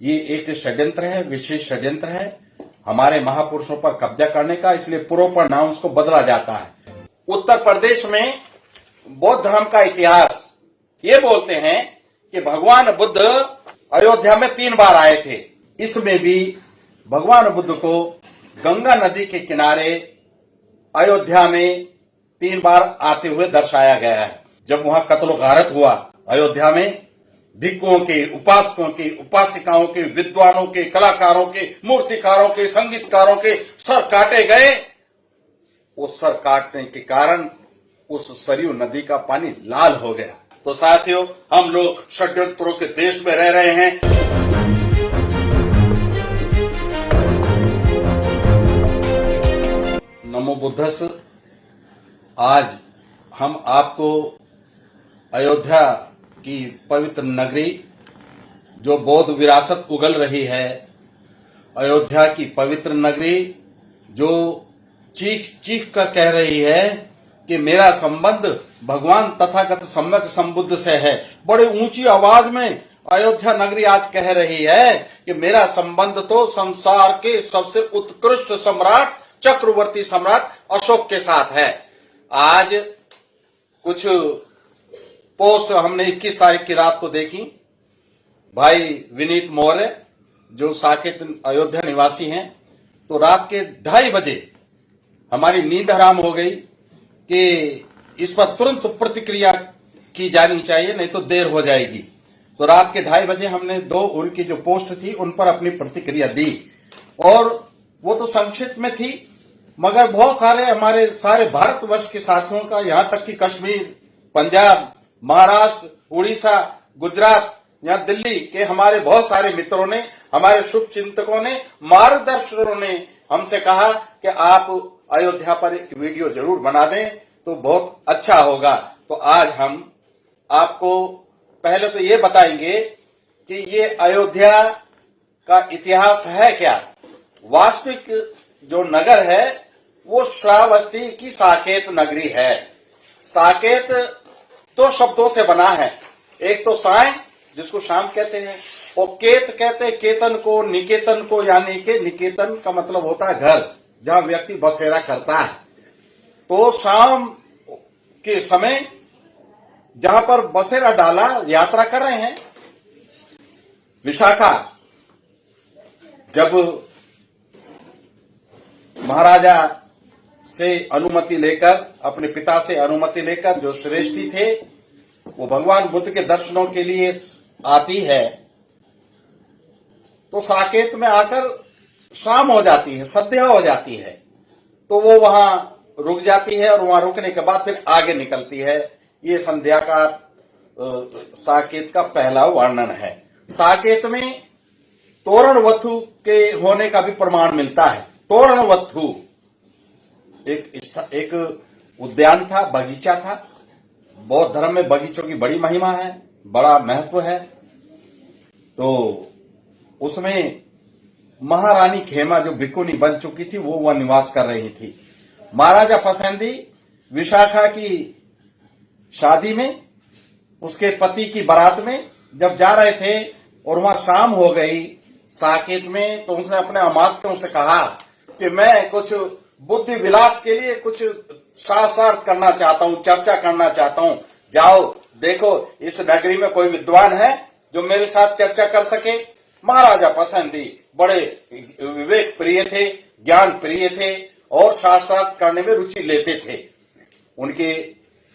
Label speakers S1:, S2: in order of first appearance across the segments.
S1: ये एक षड्यंत्र है, विशेष षड्यंत्र है हमारे महापुरुषों पर कब्जा करने का, इसलिए पूर्व नाम उसको बदला जाता है। उत्तर प्रदेश में बौद्ध धर्म का इतिहास ये बोलते हैं कि भगवान बुद्ध अयोध्या में 3 बार आए थे। इसमें भी भगवान बुद्ध को गंगा नदी के किनारे अयोध्या में 3 बार आते हुए दर्शाया गया है। जब वहां कत्लो गारत हुआ अयोध्या में, भिक्षुओं के, उपासकों के, उपासिकाओं के, विद्वानों के, कलाकारों के, मूर्तिकारों के, संगीतकारों के सर काटे गए। उस सर काटने के कारण उस सरयू नदी का पानी लाल हो गया। तो साथियों, हम लोग षड्यंत्रों के देश में रह रहे हैं। नमो बुद्धस्स। आज हम आपको अयोध्या की पवित्र नगरी, जो बौद्ध विरासत उगल रही है, अयोध्या की पवित्र नगरी जो चीख चीख कर कह रही है कि मेरा संबंध भगवान तथागत सम्यक संबुद्ध से है। बड़े ऊंची आवाज में अयोध्या नगरी आज कह रही है कि मेरा संबंध तो संसार के सबसे उत्कृष्ट सम्राट, चक्रवर्ती सम्राट अशोक के साथ है। आज कुछ पोस्ट हमने 21 तारीख की रात को देखी। भाई विनीत मौर्य जो साकेत अयोध्या निवासी हैं, तो रात के 2:30 बजे हमारी नींद हराम हो गई कि इस पर तुरंत प्रतिक्रिया की जानी चाहिए, नहीं तो देर हो जाएगी। तो रात के 2:30 बजे हमने 2 उनकी जो पोस्ट थी उन पर अपनी प्रतिक्रिया दी, और वो तो संक्षिप्त में थी, मगर बहुत सारे हमारे सारे भारतवर्ष के साथियों का, यहां तक कि कश्मीर, पंजाब, महाराष्ट्र, उड़ीसा, गुजरात, यहाँ दिल्ली के हमारे बहुत सारे मित्रों ने, हमारे शुभ चिंतकों ने, मार्गदर्शकों ने हमसे कहा कि आप अयोध्या पर एक वीडियो जरूर बना दें तो बहुत अच्छा होगा। तो आज हम आपको पहले तो ये बताएंगे कि ये अयोध्या का इतिहास है क्या। वास्तविक जो नगर है वो श्रावस्ती की साकेत नगरी है। साकेत 2 शब्दों से बना है। एक तो साय, जिसको शाम कहते हैं, और केत कहते हैं केतन को, निकेतन को, यानी कि निकेतन का मतलब होता है घर, जहां व्यक्ति बसेरा करता है। तो शाम के समय जहां पर बसेरा डाला, यात्रा कर रहे हैं। विशाखा जब महाराजा से अनुमति लेकर, अपने पिता से अनुमति लेकर, जो श्रेष्ठी थे वो भगवान बुद्ध के दर्शनों के लिए आती है, तो साकेत में आकर शाम हो जाती है, संध्या हो जाती है। तो वो वहां रुक जाती है और वहां रुकने के बाद फिर आगे निकलती है। ये संध्या का साकेत का पहला वर्णन है। साकेत में तोरणवत्थु के होने का भी प्रमाण मिलता है। तोरणवत्थु एक उद्यान था, बगीचा था। बौद्ध धर्म में बगीचों की बड़ी महिमा है, बड़ा महत्व है। तो उसमें महारानी खेमा जो भिक्खुनी बन चुकी थी, वो वह निवास कर रही थी। महाराजा पसंदी विशाखा की शादी में, उसके पति की बारात में जब जा रहे थे और वहां शाम हो गई साकेत में, तो उसने अपने अमात्यों से कहा कि मैं कुछ बुद्धि विलास के लिए कुछ शास्त्रार्थ करना चाहता हूं, चर्चा करना चाहता हूं। जाओ देखो, इस नगरी में कोई विद्वान है जो मेरे साथ चर्चा कर सके। महाराजा पसंदी बड़े विवेक प्रिय थे, ज्ञान प्रिय थे और शास्त्रार्थ करने में रुचि लेते थे। उनके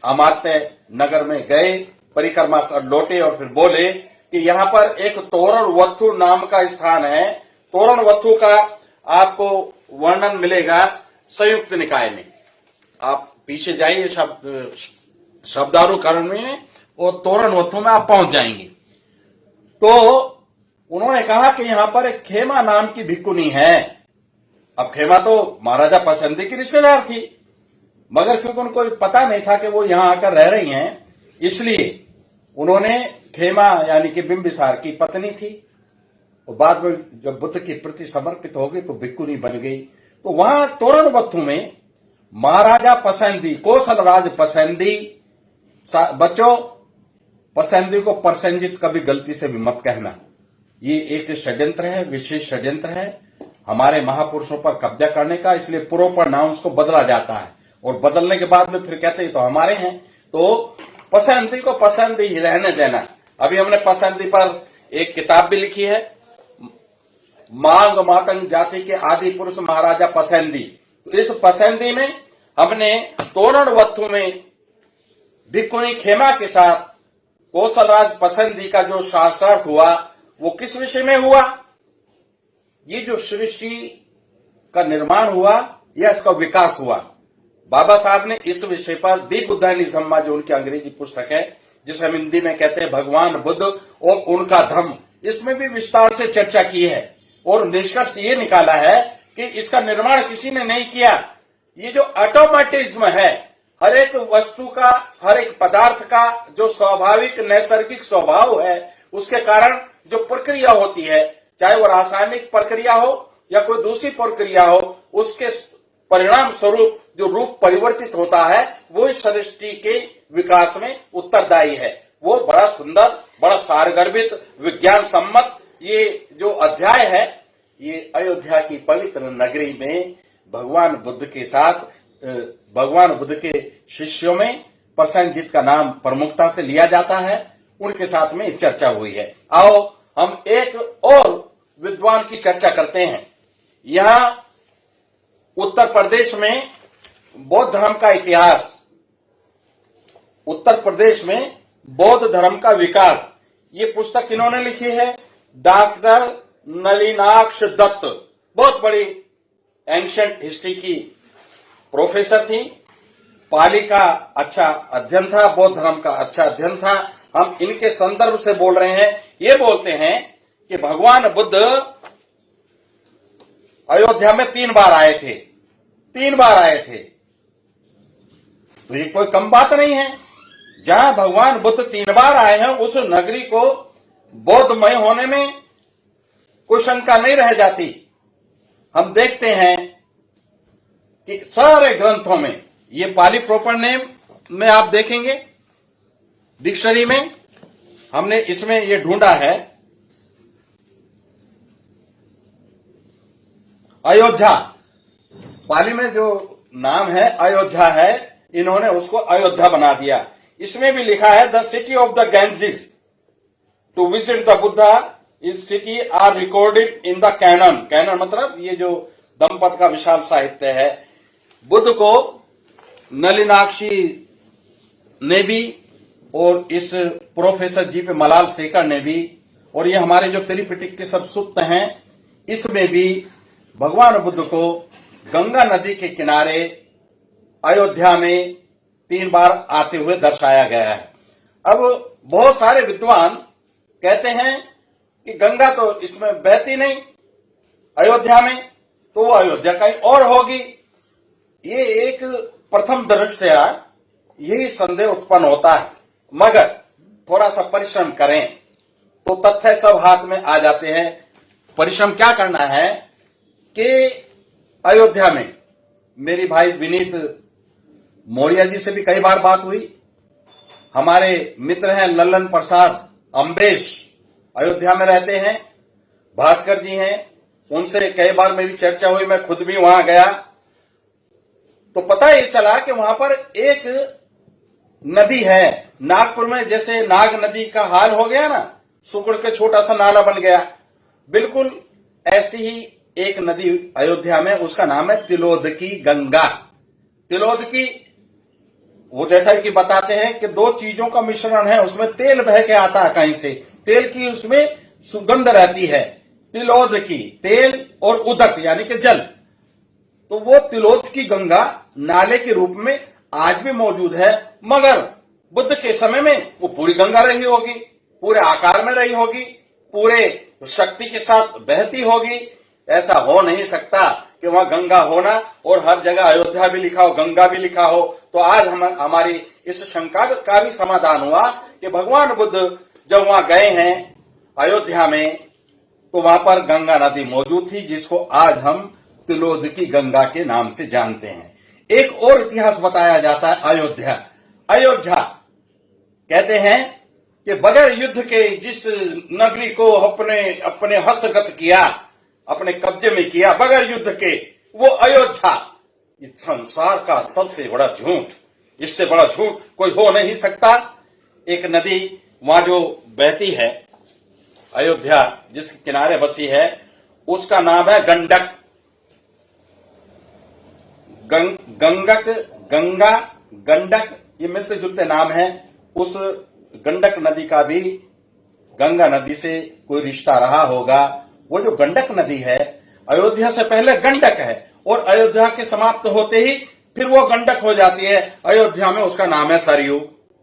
S1: अमात्य नगर में गए, परिक्रमा कर लौटे और फिर बोले कि यहाँ पर एक तोरणवत्थु नाम का स्थान है। तोरणवत्थु का आपको वर्णन मिलेगा संयुक्त निकाय में। आप पीछे जाइए शब्दानुकरण में, और तोरणवत्थु में आप पहुंच जाएंगे। तो उन्होंने कहा कि यहां पर एक खेमा नाम की भिक्खुनी है। अब खेमा तो महाराजा पसंदी की रिश्तेदार थी, मगर क्योंकि उनको पता नहीं था कि वो यहां आकर रह रही हैं, इसलिए उन्होंने खेमा यानी कि बिंबिसार की पत्नी थी, और बाद में जब बुद्ध के प्रति समर्पित हो गई तो भिक्खुनी बन गई। तो वहां तोरणवत्थु में महाराजा पसंदी, कौशल राज पसंदी, बच्चों पसंदी को प्रसंजित कभी गलती से भी मत कहना, ये एक षड्यंत्र है, विशेष षड्यंत्र है हमारे महापुरुषों पर कब्जा करने का। इसलिए पूर्व नाम उसको बदला जाता है और बदलने के बाद में फिर कहते हैं तो हमारे हैं। तो पसंदी को पसंदी ही रहने देना। अभी हमने पसंदी पर एक किताब भी लिखी है, मांग मातंग जाति के आदि पुरुष महाराजा पसंदी। तो इस पसंदी में हमने तोरण वत्थु में भिक्खुनी खेमा के साथ कौशलराज पसंदी का जो शास्त्रार्थ हुआ वो किस विषय में हुआ, ये जो सृष्टि का निर्माण हुआ या इसका विकास हुआ, बाबा साहब ने इस विषय पर दी बुद्धानी सम्मा जो उनकी अंग्रेजी पुस्तक है जिसे हम हिंदी में कहते हैं भगवान बुद्ध और उनका धम्म, इसमें भी विस्तार से चर्चा की है और निष्कर्ष ये निकाला है कि इसका निर्माण किसी ने नहीं किया। ये जो ऑटोमेटिज्म है, हर एक वस्तु का, हर एक पदार्थ का जो स्वाभाविक नैसर्गिक स्वभाव है, उसके कारण जो प्रक्रिया होती है, चाहे वो रासायनिक प्रक्रिया हो या कोई दूसरी प्रक्रिया हो, उसके परिणाम स्वरूप जो रूप परिवर्तित होता है वो इस सृष्टि के विकास में उत्तरदायी है। वो बड़ा सुंदर, बड़ा सारगर्भित, विज्ञान सम्मत ये जो अध्याय है, ये अयोध्या की पवित्र नगरी में भगवान बुद्ध के साथ, भगवान बुद्ध के शिष्यों में प्रसन्नजीत का नाम प्रमुखता से लिया जाता है, उनके साथ में चर्चा हुई है। आओ हम एक और विद्वान की चर्चा करते हैं। यहां उत्तर प्रदेश में बौद्ध धर्म का इतिहास, उत्तर प्रदेश में बौद्ध धर्म का विकास, ये पुस्तक किन्होंने लिखी है? डॉक्टर नलिनाक्ष दत्त, बहुत बड़ी एंशिएंट हिस्ट्री की प्रोफेसर थी। पाली का अच्छा अध्ययन था, बौद्ध धर्म का अच्छा अध्ययन था। हम इनके संदर्भ से बोल रहे हैं। ये बोलते हैं कि भगवान बुद्ध अयोध्या में 3 बार आए थे, 3 बार आए थे। तो ये कोई कम बात नहीं है। जहां भगवान बुद्ध 3 बार आए हैं उस नगरी को बौद्धमय होने में कोई शंका नहीं रह जाती। हम देखते हैं कि सारे ग्रंथों में, ये पाली प्रॉपर नेम में आप देखेंगे डिक्शनरी में, हमने इसमें ये ढूंढा है अयोध्या। पाली में जो नाम है अयोध्या है, इन्होंने उसको अयोध्या बना दिया। इसमें भी लिखा है the city of the Ganges to visit the Buddha is city are recorded in the canon. Canon मतलब ये जो दंपत का विशाल साहित्य है। बुद्ध को नलिनाक्षी ने भी और इस प्रोफेसर जी पे मलाल शेखर ने भी, और ये हमारे जो त्रिपिटक के सब सूत्र हैं, इसमें भी भगवान बुद्ध को गंगा नदी के किनारे अयोध्या में 3 बार आते हुए दर्शाया गया है। अब बहुत सारे विद्वान कहते हैं कि गंगा तो इसमें बहती नहीं अयोध्या में, तो वो अयोध्या कहीं और होगी। ये एक प्रथम दृष्टया यही संदेह उत्पन्न होता है, मगर थोड़ा सा परिश्रम करें तो तथ्य सब हाथ में आ जाते हैं। परिश्रम क्या करना है कि अयोध्या में मेरी भाई विनीत मौर्य जी से भी कई बार बात हुई। हमारे मित्र हैं लल्लन प्रसाद अम्बेश, अयोध्या में रहते हैं। भास्कर जी हैं, उनसे कई बार मेरी चर्चा हुई, मैं खुद भी वहां गया। तो पता ये चला कि वहां पर एक नदी है, नागपुर में जैसे नाग नदी का हाल हो गया ना, सुकड़ के छोटा सा नाला बन गया, बिल्कुल ऐसी ही एक नदी अयोध्या में, उसका नाम है तिलोदकी गंगा। तिलोदकी वो जैसा कि बताते हैं कि 2 चीजों का मिश्रण है, उसमें तेल बह के आता है कहीं से, तेल की उसमें सुगंध रहती है। तिलोदकी तेल और उदक यानी कि जल, तो वो तिलोदकी गंगा नाले के रूप में आज भी मौजूद है। मगर बुद्ध के समय में वो पूरी गंगा रही होगी, पूरे आकार में रही होगी, पूरे शक्ति के साथ बहती होगी। ऐसा हो नहीं सकता कि वहां गंगा होना और हर जगह अयोध्या भी लिखा हो, गंगा भी लिखा हो। तो आज हमारी इस शंका का भी समाधान हुआ कि भगवान बुद्ध जब वहां गए हैं अयोध्या में, तो वहां पर गंगा नदी मौजूद थी, जिसको आज हम तिलोदकी गंगा के नाम से जानते हैं। एक और इतिहास बताया जाता है अयोध्या। अयोध्या कहते हैं कि बगैर युद्ध के जिस नगरी को अपने अपने हस्तगत किया, अपने कब्जे में किया बगैर युद्ध के, वो अयोध्या, इस संसार का सबसे बड़ा झूठ, इससे बड़ा झूठ कोई हो नहीं सकता। एक नदी वहां जो बहती है, अयोध्या जिसके किनारे बसी है, उसका नाम है गंडक। गंगा, गंडक, ये मिलते जुलते नाम है। उस गंडक नदी का भी गंगा नदी से कोई रिश्ता रहा होगा। वो जो गंडक नदी है, अयोध्या से पहले गंडक है, और अयोध्या के समाप्त होते ही फिर वो गंडक हो जाती है। अयोध्या में उसका नाम है सरयू।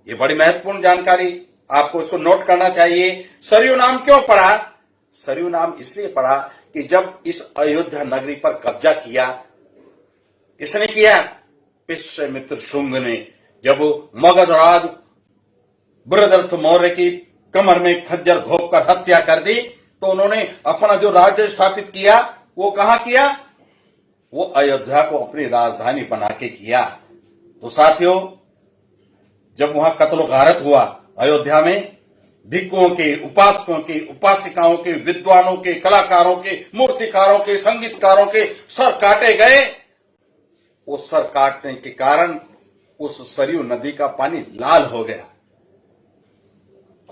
S1: ये बड़ी महत्वपूर्ण जानकारी, आपको इसको नोट करना चाहिए। सरयू नाम क्यों पड़ा? सरयू नाम इसलिए पड़ा कि जब इस अयोध्या नगरी पर कब्जा किया, किसने किया? पुष्यमित्र शुंग ने। जब मगध राज बृहदरथ मौर्य की कमर में खंजर घोंपकर हत्या कर दी, तो उन्होंने अपना जो राज्य स्थापित किया वो कहां किया? वो अयोध्या को अपनी राजधानी बना के किया। तो साथियों, जब वहां कत्लो गारत हुआ अयोध्या में, भिक्षुओं के, उपासकों के, उपासिकाओं के, विद्वानों के, कलाकारों के, मूर्तिकारों के, संगीतकारों के सर काटे गए। उस सर काटने के कारण उस सरयू नदी का पानी लाल हो गया,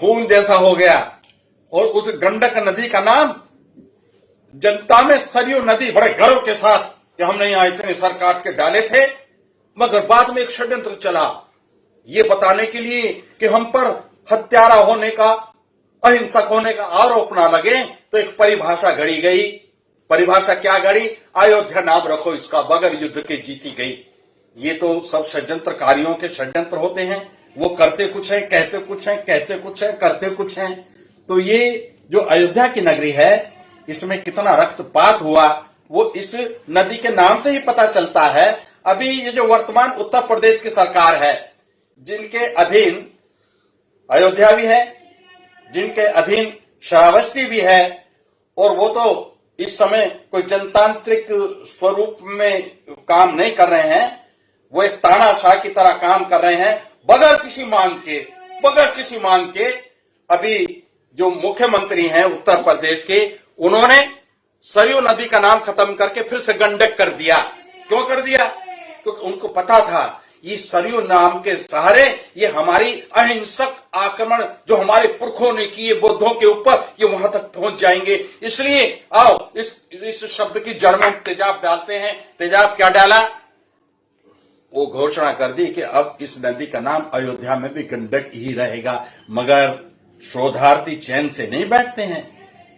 S1: खून जैसा हो गया, और उस गंडक नदी का नाम जनता में सरयू नदी, बड़े गर्व के साथ कि हमने यहां इतने सर काट के डाले थे। मगर बाद में एक षड्यंत्र चला, ये बताने के लिए कि हम पर हत्यारा होने का, अहिंसक होने का आरोप ना लगे, तो एक परिभाषा गढ़ी गई। परिभाषा क्या गढ़ी? अयोध्या नाम रखो इसका, बगैर युद्ध के जीती गई। ये तो सब षड्यंत्रकारियों के षड्यंत्र होते हैं। वो करते कुछ है, कहते कुछ है, कहते कुछ है, करते कुछ है। तो ये जो अयोध्या की नगरी है, इसमें कितना रक्तपात हुआ वो इस नदी के नाम से ही पता चलता है। अभी ये जो वर्तमान उत्तर प्रदेश की सरकार है, जिनके अधीन अयोध्या भी है, जिनके अधीन श्रावस्ती भी है, और वो तो इस समय कोई जनतांत्रिक स्वरूप में काम नहीं कर रहे हैं, वो एक तानाशाह की तरह काम कर रहे हैं, बगैर किसी मांग के। अभी जो मुख्यमंत्री हैं उत्तर प्रदेश के, उन्होंने सरयू नदी का नाम खत्म करके फिर से गंडक कर दिया। क्यों कर दिया? क्योंकि उनको पता था ये सरयू नाम के सहारे ये हमारी अहिंसक आक्रमण जो हमारे पुरखों ने किए बुद्धों के ऊपर, ये वहां तक पहुंच जाएंगे। इसलिए आओ इस शब्द की जड़ में तेजाब डालते हैं। तेजाब क्या डाला? वो घोषणा कर दी कि अब इस नदी का नाम अयोध्या में भी गंडक ही रहेगा। मगर शोधार्थी चैन से नहीं बैठते हैं,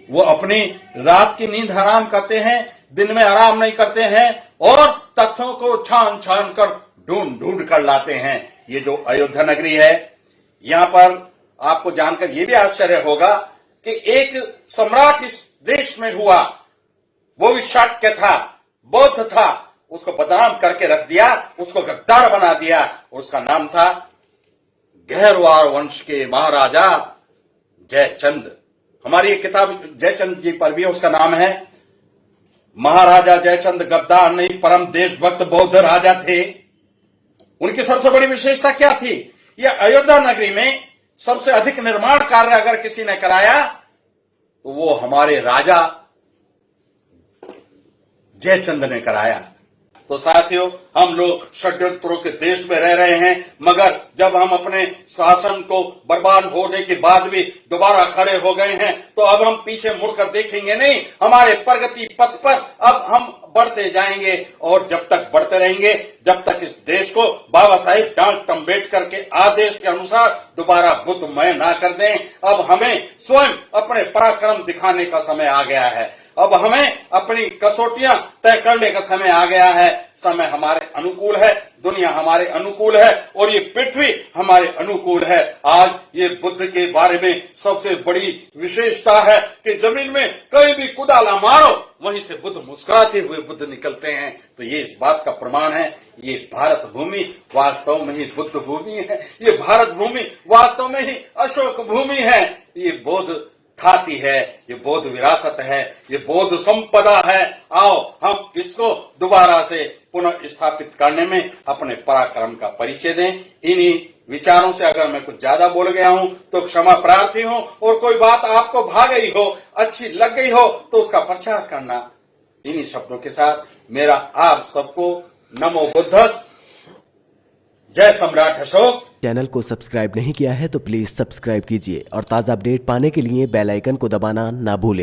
S1: वो अपनी रात की नींद हराम करते हैं, दिन में आराम नहीं करते हैं, और तथ्यों को छान छान कर ढूंढ कर लाते हैं। ये जो अयोध्या नगरी है, यहां पर आपको जानकर यह भी आश्चर्य होगा कि एक सम्राट इस देश में हुआ, वो भी शाक्य था, बौद्ध था, उसको बदनाम करके रख दिया, उसको गद्दार बना दिया। उसका नाम था गहरवार वंश के महाराजा जयचंद। हमारी एक किताब जयचंद जी पर भी उसका नाम है। महाराजा जयचंद गद्दार नहीं, परम देशभक्त बौद्ध राजा थे। उनकी सबसे बड़ी विशेषता क्या थी? यह अयोध्या नगरी में सबसे अधिक निर्माण कार्य अगर किसी ने कराया तो वो हमारे राजा जयचंद ने कराया। तो साथियों, हम लोग षड्यंत्रों के देश में रह रहे हैं, मगर जब हम अपने शासन को बर्बाद होने के बाद भी दोबारा खड़े हो गए हैं, तो अब हम पीछे मुड़कर देखेंगे नहीं। हमारे प्रगति पथ पर अब हम बढ़ते जाएंगे, और जब तक बढ़ते रहेंगे, जब तक इस देश को बाबा साहेब डॉक्टर अम्बेडकर के आदेश के अनुसार दोबारा बुद्धमय ना कर दें। अब हमें स्वयं अपने पराक्रम दिखाने का समय आ गया है। अब हमें अपनी कसौटियां तय करने का समय आ गया है। समय हमारे अनुकूल है, दुनिया हमारे अनुकूल है, और ये पृथ्वी हमारे अनुकूल है। आज ये बुद्ध के बारे में सबसे बड़ी विशेषता है कि जमीन में कहीं भी कुदाला मारो, वहीं से बुद्ध मुस्कुराते हुए बुद्ध निकलते हैं। तो ये इस बात का प्रमाण है, ये भारत भूमि वास्तव में ही बुद्ध भूमि है। ये भारत भूमि वास्तव में ही अशोक भूमि है। ये बौद्ध खाती है, ये बौद्ध विरासत है, ये बौद्ध संपदा है। आओ हम इसको दोबारा से पुनः स्थापित करने में अपने पराक्रम का परिचय दें। इन्हीं विचारों से अगर मैं कुछ ज्यादा बोल गया हूं तो क्षमा प्रार्थी हूं, और कोई बात आपको भा गई हो, अच्छी लग गई हो तो उसका प्रचार करना। इन्हीं शब्दों के साथ मेरा आप सबको नमो बुद्धस, जय सम्राट अशोक।
S2: चैनल को सब्सक्राइब नहीं किया है तो प्लीज सब्सक्राइब कीजिए और ताज़ा अपडेट पाने के लिए बेल आइकन को दबाना ना भूलें।